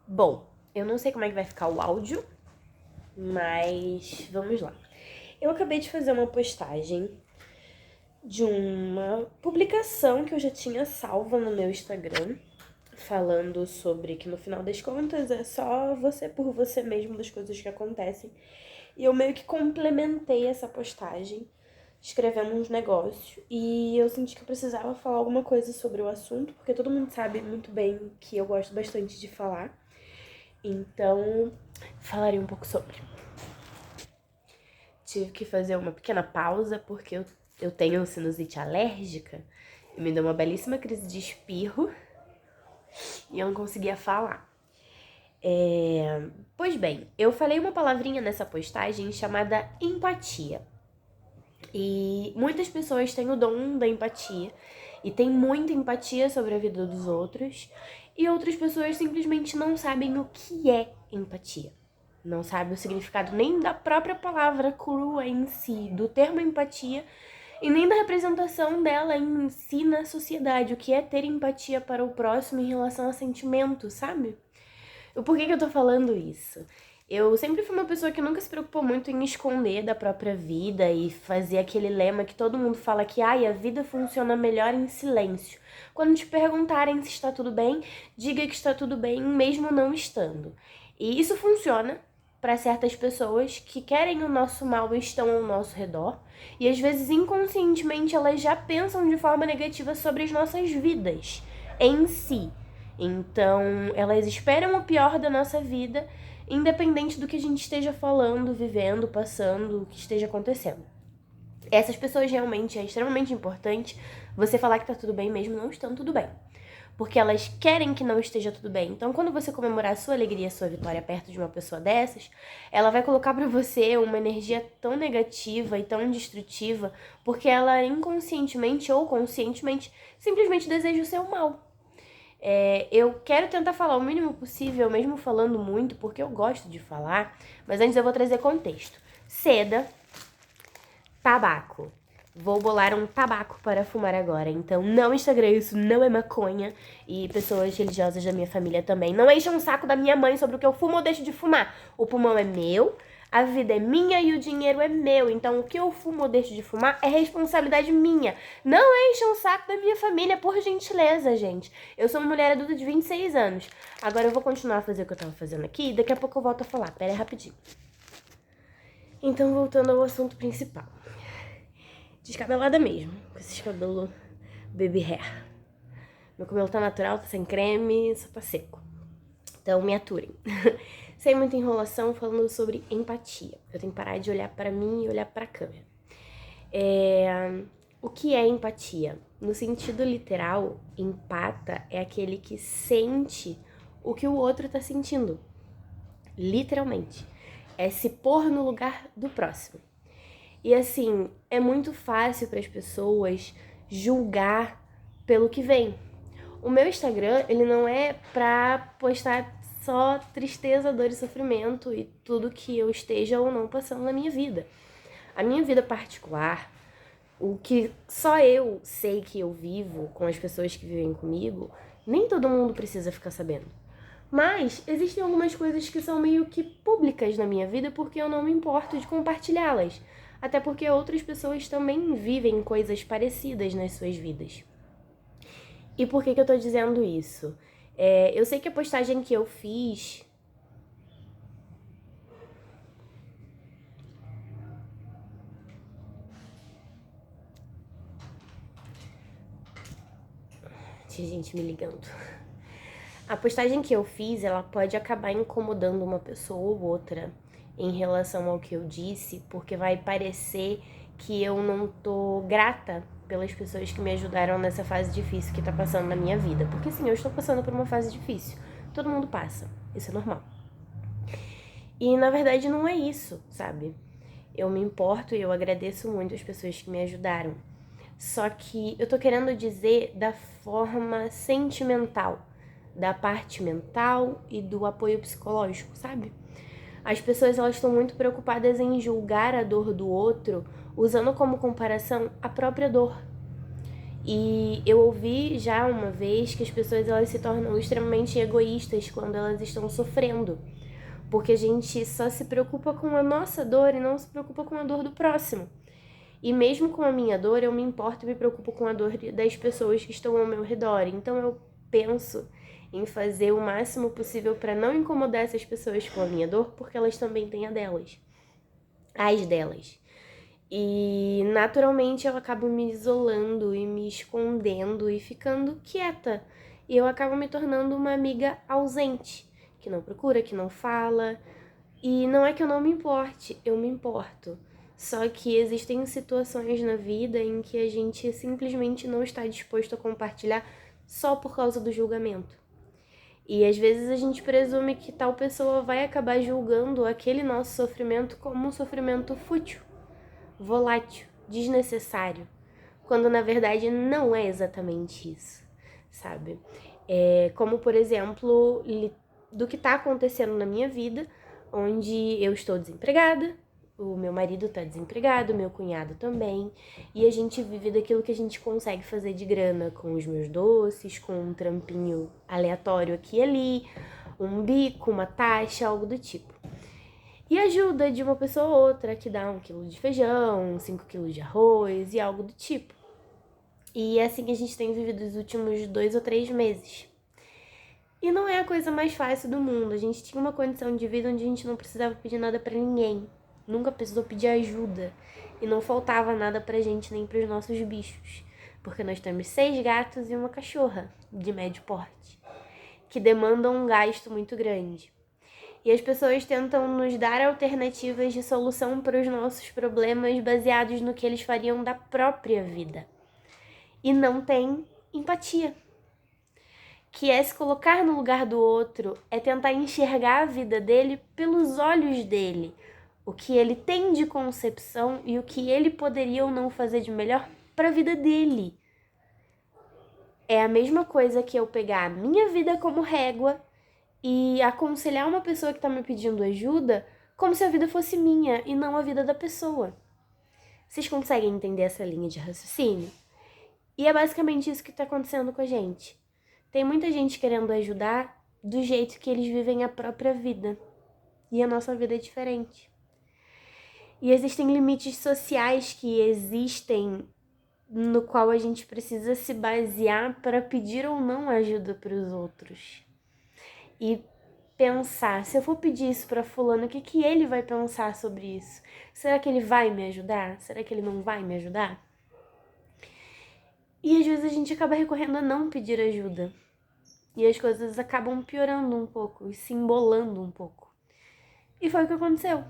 Bom, eu não sei como é que vai ficar o áudio, mas vamos lá. Eu acabei de fazer uma postagem de uma publicação que eu já tinha salva no meu Instagram, falando sobre que no final das contas é só você por você mesmo das coisas que acontecem. E eu meio que complementei essa postagem, escrevendo uns negócios, e eu senti que eu precisava falar alguma coisa sobre o assunto, porque todo mundo sabe muito bem que eu gosto bastante de falar. Então, falarei um pouco sobre. Tive que fazer uma pequena pausa porque eu tenho sinusite alérgica e me deu uma belíssima crise de espirro e eu não conseguia falar. Pois bem, eu falei uma palavrinha nessa postagem chamada empatia. E muitas pessoas têm o dom da empatia e têm muita empatia sobre a vida dos outros, e outras pessoas simplesmente não sabem o que é empatia. Não sabem o significado nem da própria palavra crua em si, do termo empatia, e nem da representação dela em si na sociedade, o que é ter empatia para o próximo em relação a sentimento, sabe? Por que eu tô falando isso? Eu sempre fui uma pessoa que nunca se preocupou muito em esconder da própria vida e fazer aquele lema que todo mundo fala que a vida funciona melhor em silêncio. Quando te perguntarem se está tudo bem, diga que está tudo bem, mesmo não estando. E isso funciona para certas pessoas que querem o nosso mal e estão ao nosso redor, e às vezes inconscientemente elas já pensam de forma negativa sobre as nossas vidas em si. Então, elas esperam o pior da nossa vida, independente do que a gente esteja falando, vivendo, passando, o que esteja acontecendo. Essas pessoas realmente é extremamente importante você falar que tá tudo bem mesmo não estando tudo bem. Porque elas querem que não esteja tudo bem. Então, quando você comemorar a sua alegria, a sua vitória perto de uma pessoa dessas, ela vai colocar pra você uma energia tão negativa e tão destrutiva, porque ela inconscientemente ou conscientemente simplesmente deseja o seu mal. Eu quero tentar falar o mínimo possível, mesmo falando muito, porque eu gosto de falar, mas antes eu vou trazer contexto. Seda, tabaco. Vou bolar um tabaco para fumar agora, então não Instagram, isso não é maconha. E pessoas religiosas da minha família também. Não enchem um saco da minha mãe sobre o que eu fumo ou deixo de fumar. O pulmão é meu, a vida é minha e o dinheiro é meu. Então o que eu fumo ou deixo de fumar é responsabilidade minha. Não enchem um saco da minha família, por gentileza, gente. Eu sou uma mulher adulta de 26 anos. Agora eu vou continuar a fazer o que eu tava fazendo aqui e daqui a pouco eu volto a falar. Pera aí rapidinho. Então, voltando ao assunto principal. Descabelada mesmo, com esses cabelos baby hair. Meu cabelo tá natural, tá sem creme, só tá seco. Então me aturem. Sem muita enrolação, falando sobre empatia. Eu tenho que parar de olhar pra mim e olhar pra câmera. O que é empatia? No sentido literal, empata é aquele que sente o que o outro tá sentindo. Literalmente. É se pôr no lugar do próximo. E assim, é muito fácil para as pessoas julgar pelo que vem. O meu Instagram, ele não é pra postar só tristeza, dor e sofrimento e tudo que eu esteja ou não passando na minha vida. A minha vida particular, o que só eu sei que eu vivo com as pessoas que vivem comigo, nem todo mundo precisa ficar sabendo. Mas existem algumas coisas que são meio que públicas na minha vida porque eu não me importo de compartilhá-las. Até porque outras pessoas também vivem coisas parecidas nas suas vidas. E por que eu tô dizendo isso? Eu sei que a postagem que eu fiz... Tinha gente me ligando. A postagem que eu fiz, ela pode acabar incomodando uma pessoa ou outra em relação ao que eu disse, porque vai parecer que eu não tô grata pelas pessoas que me ajudaram nessa fase difícil que tá passando na minha vida. Porque sim, eu estou passando por uma fase difícil. Todo mundo passa. Isso é normal. E na verdade não é isso, sabe? Eu me importo e eu agradeço muito as pessoas que me ajudaram. Só que eu tô querendo dizer da forma sentimental, da parte mental e do apoio psicológico, sabe? As pessoas elas estão muito preocupadas em julgar a dor do outro, usando como comparação a própria dor. E eu ouvi já uma vez que as pessoas elas se tornam extremamente egoístas quando elas estão sofrendo, porque a gente só se preocupa com a nossa dor e não se preocupa com a dor do próximo. E mesmo com a minha dor, eu me importo e me preocupo com a dor das pessoas que estão ao meu redor. Então eu penso em fazer o máximo possível para não incomodar essas pessoas com a minha dor, porque elas também têm a delas, as delas. E naturalmente eu acabo me isolando e me escondendo e ficando quieta. E eu acabo me tornando uma amiga ausente, que não procura, que não fala. E não é que eu não me importe, eu me importo. Só que existem situações na vida em que a gente simplesmente não está disposto a compartilhar só por causa do julgamento. E às vezes a gente presume que tal pessoa vai acabar julgando aquele nosso sofrimento como um sofrimento fútil, volátil, desnecessário, quando na verdade não é exatamente isso, sabe? Como, por exemplo, do que está acontecendo na minha vida, onde eu estou desempregada, o meu marido está desempregado, meu cunhado também, e a gente vive daquilo que a gente consegue fazer de grana com os meus doces, com um trampinho aleatório aqui e ali, um bico, uma taxa, algo do tipo. E ajuda de uma pessoa ou outra que dá 1 quilo de feijão, 5 quilos de arroz e algo do tipo. E é assim que a gente tem vivido os últimos 2 ou 3 meses. E não é a coisa mais fácil do mundo. A gente tinha uma condição de vida onde a gente não precisava pedir nada pra ninguém. Nunca precisou pedir ajuda. E não faltava nada pra gente nem pros nossos bichos. Porque nós temos 6 gatos e uma cachorra de médio porte, que demandam um gasto muito grande. E as pessoas tentam nos dar alternativas de solução para os nossos problemas baseados no que eles fariam da própria vida. E não tem empatia, que é se colocar no lugar do outro, é tentar enxergar a vida dele pelos olhos dele, o que ele tem de concepção e o que ele poderia ou não fazer de melhor para a vida dele. É a mesma coisa que eu pegar a minha vida como régua e aconselhar uma pessoa que está me pedindo ajuda como se a vida fosse minha e não a vida da pessoa. Vocês conseguem entender essa linha de raciocínio? E é basicamente isso que está acontecendo com a gente. Tem muita gente querendo ajudar do jeito que eles vivem a própria vida. E a nossa vida é diferente. E existem limites sociais que existem no qual a gente precisa se basear para pedir ou não ajuda para os outros. E pensar, se eu for pedir isso para fulano, o que ele vai pensar sobre isso? Será que ele vai me ajudar? Será que ele não vai me ajudar? E às vezes a gente acaba recorrendo a não pedir ajuda. E as coisas acabam piorando um pouco e se embolando um pouco. E foi o que aconteceu.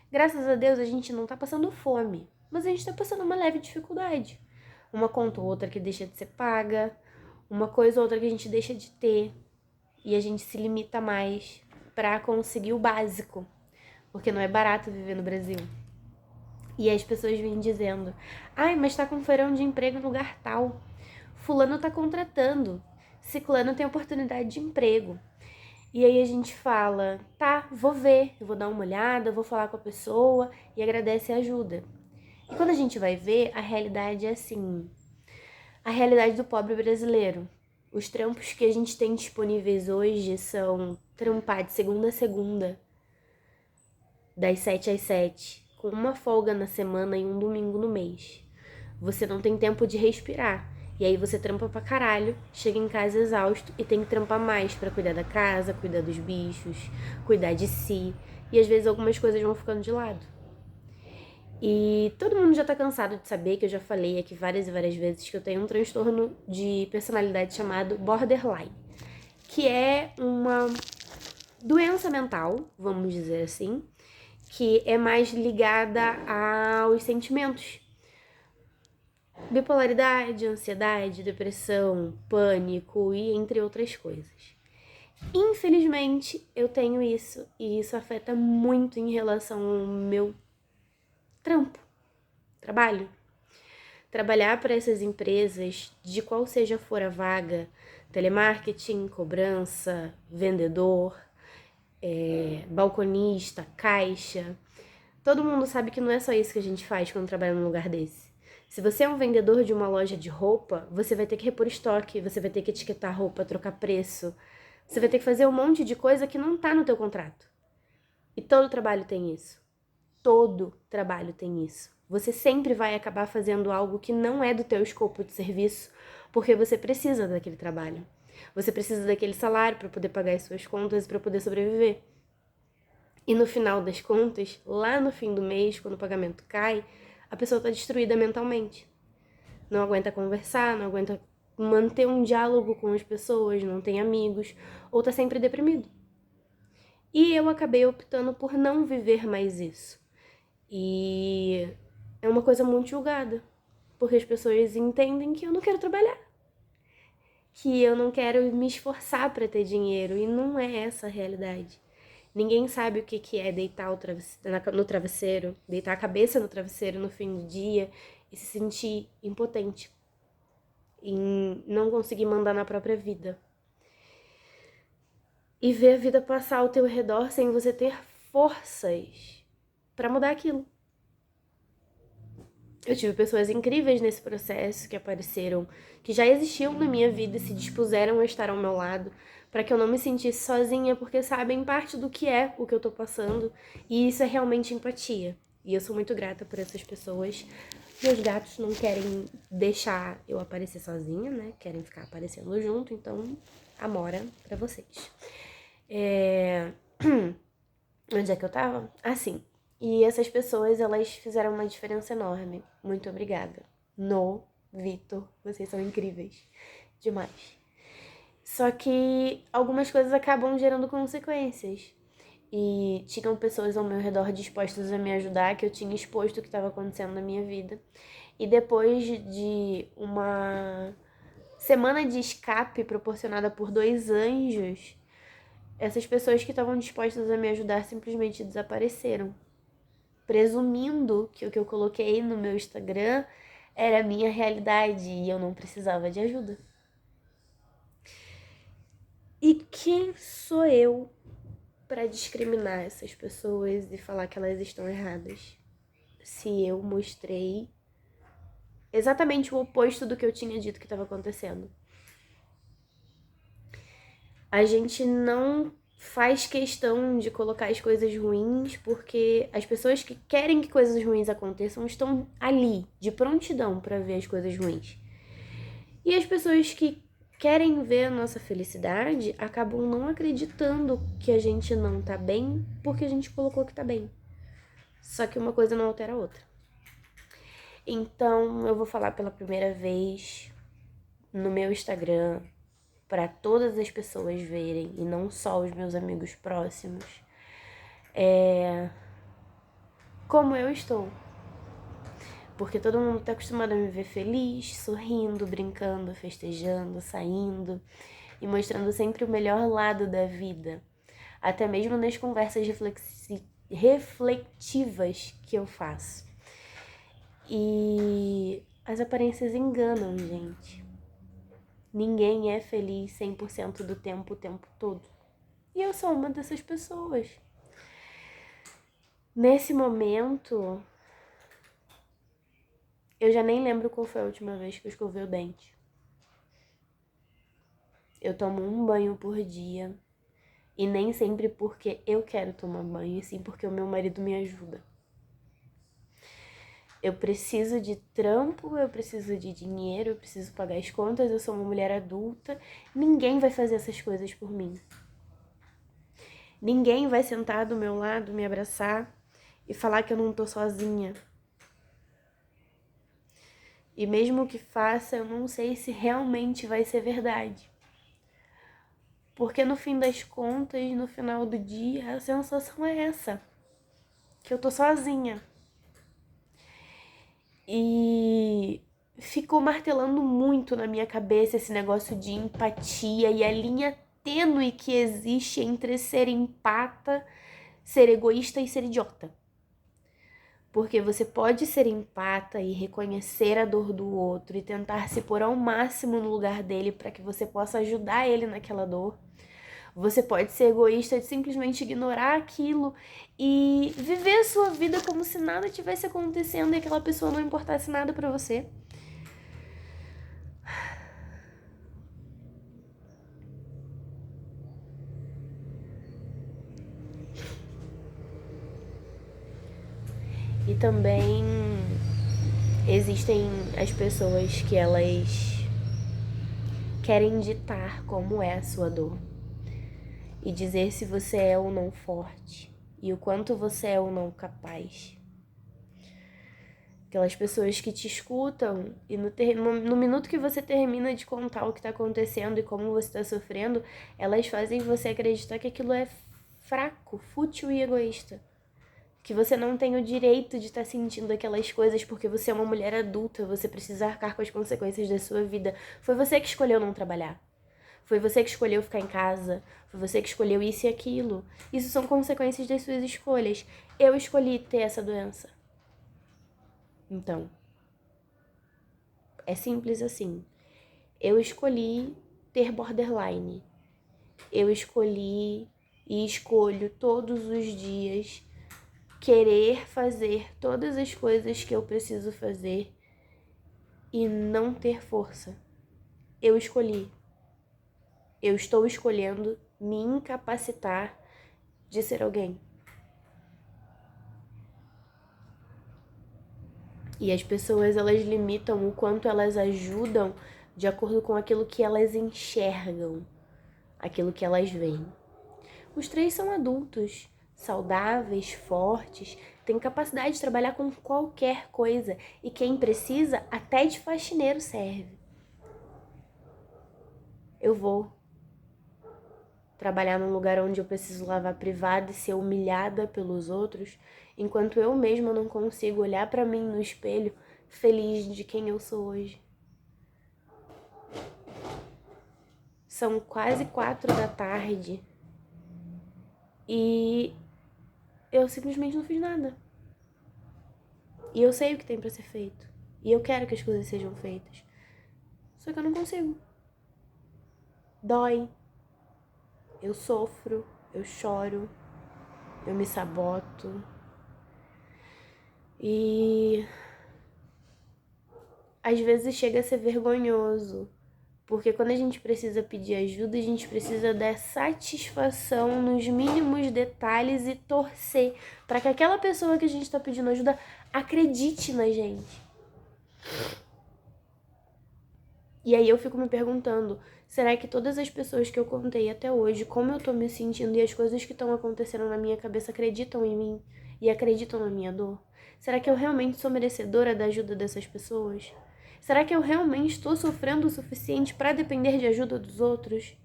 Graças a Deus a gente não tá passando fome, mas a gente tá passando uma leve dificuldade. Uma conta ou outra que deixa de ser paga, uma coisa ou outra que a gente deixa de ter. E a gente se limita mais pra conseguir o básico, porque não é barato viver no Brasil. E as pessoas vêm dizendo, ai, mas tá com feirão de emprego no lugar tal. Fulano tá contratando. Ciclano tem oportunidade de emprego. E aí a gente fala, tá, vou ver, eu vou dar uma olhada, vou falar com a pessoa e agradece a ajuda. E quando a gente vai ver, a realidade é assim, a realidade do pobre brasileiro. Os trampos que a gente tem disponíveis hoje são trampar de segunda a segunda, das 7 às 7, com uma folga na semana e um domingo no mês. Você não tem tempo de respirar. E aí você trampa pra caralho, chega em casa exausto e tem que trampar mais pra cuidar da casa, cuidar dos bichos, cuidar de si. E às vezes algumas coisas vão ficando de lado. E todo mundo já tá cansado de saber, que eu já falei aqui várias e várias vezes, que eu tenho um transtorno de personalidade chamado borderline, que é uma doença mental, vamos dizer assim, que é mais ligada aos sentimentos. Bipolaridade, ansiedade, depressão, pânico e entre outras coisas. Infelizmente, eu tenho isso e isso afeta muito em relação ao meu trabalho. Trabalhar para essas empresas, de qual seja for a vaga, telemarketing, cobrança, vendedor, balconista, caixa. Todo mundo sabe que não é só isso que a gente faz quando trabalha num lugar desse. Se você é um vendedor de uma loja de roupa, você vai ter que repor estoque, você vai ter que etiquetar roupa, trocar preço. Você vai ter que fazer um monte de coisa que não tá no teu contrato. E todo trabalho tem isso. Todo trabalho tem isso. Você sempre vai acabar fazendo algo que não é do teu escopo de serviço, porque você precisa daquele trabalho. Você precisa daquele salário para poder pagar as suas contas e para poder sobreviver. E no final das contas, lá no fim do mês, quando o pagamento cai, a pessoa está destruída mentalmente. Não aguenta conversar, não aguenta manter um diálogo com as pessoas, não tem amigos, ou está sempre deprimido. E eu acabei optando por não viver mais isso. E é uma coisa muito julgada, porque as pessoas entendem que eu não quero trabalhar, que eu não quero me esforçar para ter dinheiro, e não é essa a realidade. Ninguém sabe o que é deitar no travesseiro, deitar a cabeça no travesseiro no fim do dia e se sentir impotente, em não conseguir mandar na própria vida. E ver a vida passar ao teu redor sem você ter forças para mudar aquilo. Eu tive pessoas incríveis nesse processo que apareceram, que já existiam na minha vida e se dispuseram a estar ao meu lado, para que eu não me sentisse sozinha, porque sabem parte do que é o que eu tô passando, e isso é realmente empatia. E eu sou muito grata por essas pessoas. Meus gatos não querem deixar eu aparecer sozinha, né? Querem ficar aparecendo junto, então, amora pra vocês. Onde é que eu tava? Sim. E essas pessoas, elas fizeram uma diferença enorme. Muito obrigada. Vitor, vocês são incríveis. Demais. Só que algumas coisas acabam gerando consequências. E tinham pessoas ao meu redor dispostas a me ajudar, que eu tinha exposto o que estava acontecendo na minha vida. E depois de uma semana de escape proporcionada por 2 anjos, essas pessoas que estavam dispostas a me ajudar simplesmente desapareceram, presumindo que o que eu coloquei no meu Instagram era a minha realidade e eu não precisava de ajuda. E quem sou eu para discriminar essas pessoas e falar que elas estão erradas? Se eu mostrei exatamente o oposto do que eu tinha dito que estava acontecendo. A gente não faz questão de colocar as coisas ruins, porque as pessoas que querem que coisas ruins aconteçam estão ali, de prontidão para ver as coisas ruins. E as pessoas que querem ver a nossa felicidade acabam não acreditando que a gente não tá bem porque a gente colocou que tá bem. Só que uma coisa não altera a outra. Então eu vou falar pela primeira vez no meu Instagram para todas as pessoas verem, e não só os meus amigos próximos, como eu estou. Porque todo mundo tá acostumado a me ver feliz, sorrindo, brincando, festejando, saindo e mostrando sempre o melhor lado da vida. Até mesmo nas conversas reflexivas que eu faço. E as aparências enganam, gente. Ninguém é feliz 100% do tempo, o tempo todo. E eu sou uma dessas pessoas. Nesse momento, eu já nem lembro qual foi a última vez que eu escovei o dente. Eu tomo um banho por dia. E nem sempre porque eu quero tomar banho, e sim porque o meu marido me ajuda. Eu preciso de trampo, eu preciso de dinheiro, eu preciso pagar as contas, eu sou uma mulher adulta. Ninguém vai fazer essas coisas por mim. Ninguém vai sentar do meu lado, me abraçar e falar que eu não tô sozinha. E mesmo que faça, eu não sei se realmente vai ser verdade. Porque no fim das contas, no final do dia, a sensação é essa. Que eu tô sozinha. E ficou martelando muito na minha cabeça esse negócio de empatia e a linha tênue que existe entre ser empata, ser egoísta e ser idiota. Porque você pode ser empata e reconhecer a dor do outro e tentar se pôr ao máximo no lugar dele para que você possa ajudar ele naquela dor. Você pode ser egoísta de simplesmente ignorar aquilo e viver a sua vida como se nada tivesse acontecendo e aquela pessoa não importasse nada pra você. E também existem as pessoas que elas querem ditar como é a sua dor e dizer se você é ou não forte e o quanto você é ou não capaz. Aquelas pessoas que te escutam e no minuto que você termina de contar o que tá acontecendo e como você tá sofrendo, elas fazem você acreditar que aquilo é fraco, fútil e egoísta. Que você não tem o direito de estar sentindo aquelas coisas porque você é uma mulher adulta, você precisa arcar com as consequências da sua vida. Foi você que escolheu não trabalhar. Foi você que escolheu ficar em casa. Foi você que escolheu isso e aquilo. Isso são consequências das suas escolhas. Eu escolhi ter essa doença. Então, é simples assim. Eu escolhi ter borderline. Eu escolhi e escolho todos os dias querer fazer todas as coisas que eu preciso fazer e não ter força. Eu escolhi. Eu estou escolhendo me incapacitar de ser alguém. E as pessoas, elas limitam o quanto elas ajudam de acordo com aquilo que elas enxergam, aquilo que elas veem. Os três são adultos, saudáveis, fortes, têm capacidade de trabalhar com qualquer coisa e quem precisa, até de faxineiro serve. Eu vou trabalhar num lugar onde eu preciso lavar privada e ser humilhada pelos outros, enquanto eu mesma não consigo olhar pra mim no espelho feliz de quem eu sou hoje. São quase 4 da tarde e eu simplesmente não fiz nada. E eu sei o que tem pra ser feito. E eu quero que as coisas sejam feitas. Só que eu não consigo. Dói. Eu sofro. Eu choro. Eu me saboto. E às vezes chega a ser vergonhoso. Porque quando a gente precisa pedir ajuda, a gente precisa dar satisfação nos mínimos detalhes e torcer para que aquela pessoa que a gente está pedindo ajuda acredite na gente. E aí eu fico me perguntando, será que todas as pessoas que eu contei até hoje, como eu tô me sentindo e as coisas que estão acontecendo na minha cabeça acreditam em mim e acreditam na minha dor? Será que eu realmente sou merecedora da ajuda dessas pessoas? Será que eu realmente estou sofrendo o suficiente para depender de ajuda dos outros?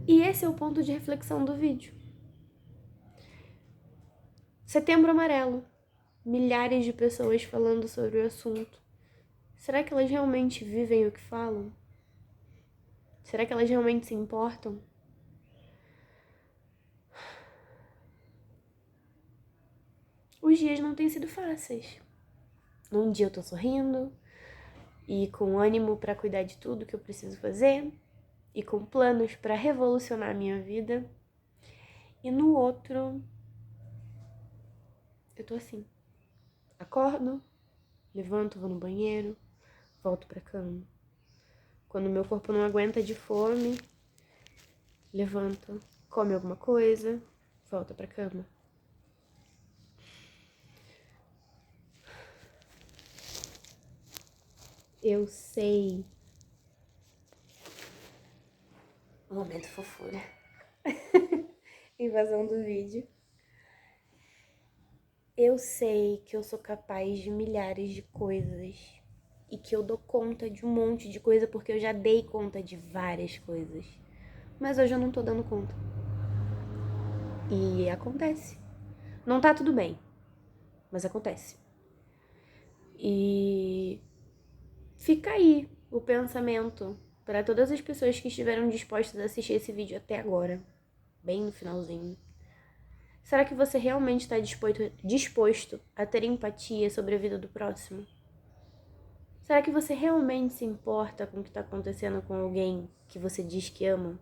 E esse é o ponto de reflexão do vídeo. Setembro Amarelo. Milhares de pessoas falando sobre o assunto. Será que elas realmente vivem o que falam? Será que elas realmente se importam? Os dias não têm sido fáceis. Num dia eu tô sorrindo e com ânimo pra cuidar de tudo que eu preciso fazer e com planos pra revolucionar a minha vida. E no outro, eu tô assim. Acordo, levanto, vou no banheiro, volto pra cama. Quando meu corpo não aguenta de fome, levanta, come alguma coisa, volta pra cama. Eu sei. Momento fofura. Invasão do vídeo. Eu sei que eu sou capaz de milhares de coisas e que eu dou conta de um monte de coisa porque eu já dei conta de várias coisas. Mas hoje eu não tô dando conta. E acontece. Não tá tudo bem, mas acontece. E fica aí o pensamento para todas as pessoas que estiveram dispostas a assistir esse vídeo até agora, bem no finalzinho. Será que você realmente está disposto a ter empatia sobre a vida do próximo? Será que você realmente se importa com o que está acontecendo com alguém que você diz que ama?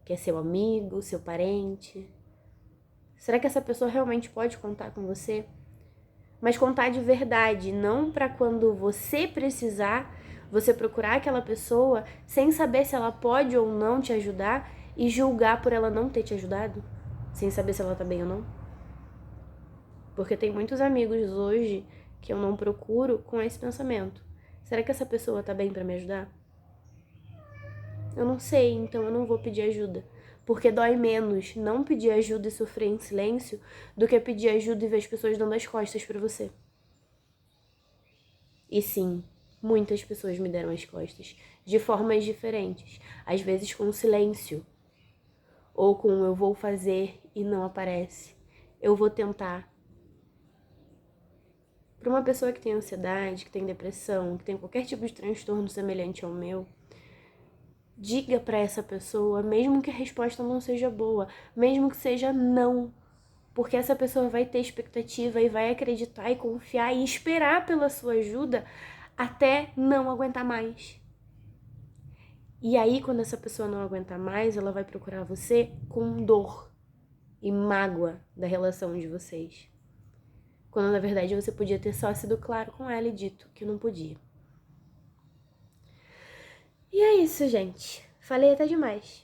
Que é seu amigo, seu parente? Será que essa pessoa realmente pode contar com você? Mas contar de verdade, não para quando você precisar, você procurar aquela pessoa sem saber se ela pode ou não te ajudar e julgar por ela não ter te ajudado, sem saber se ela tá bem ou não. Porque tem muitos amigos hoje que eu não procuro com esse pensamento. Será que essa pessoa tá bem para me ajudar? Eu não sei, então eu não vou pedir ajuda. Porque dói menos não pedir ajuda e sofrer em silêncio do que pedir ajuda e ver as pessoas dando as costas pra você. E sim, muitas pessoas me deram as costas, de formas diferentes. Às vezes com silêncio, ou com eu vou fazer e não aparece. Eu vou tentar. Para uma pessoa que tem ansiedade, que tem depressão, que tem qualquer tipo de transtorno semelhante ao meu, diga para essa pessoa, mesmo que a resposta não seja boa, mesmo que seja não, porque essa pessoa vai ter expectativa e vai acreditar e confiar e esperar pela sua ajuda até não aguentar mais. E aí, quando essa pessoa não aguentar mais, ela vai procurar você com dor e mágoa da relação de vocês. Quando na verdade você podia ter só sido claro com ela e dito que não podia. E é isso, gente. Falei até demais.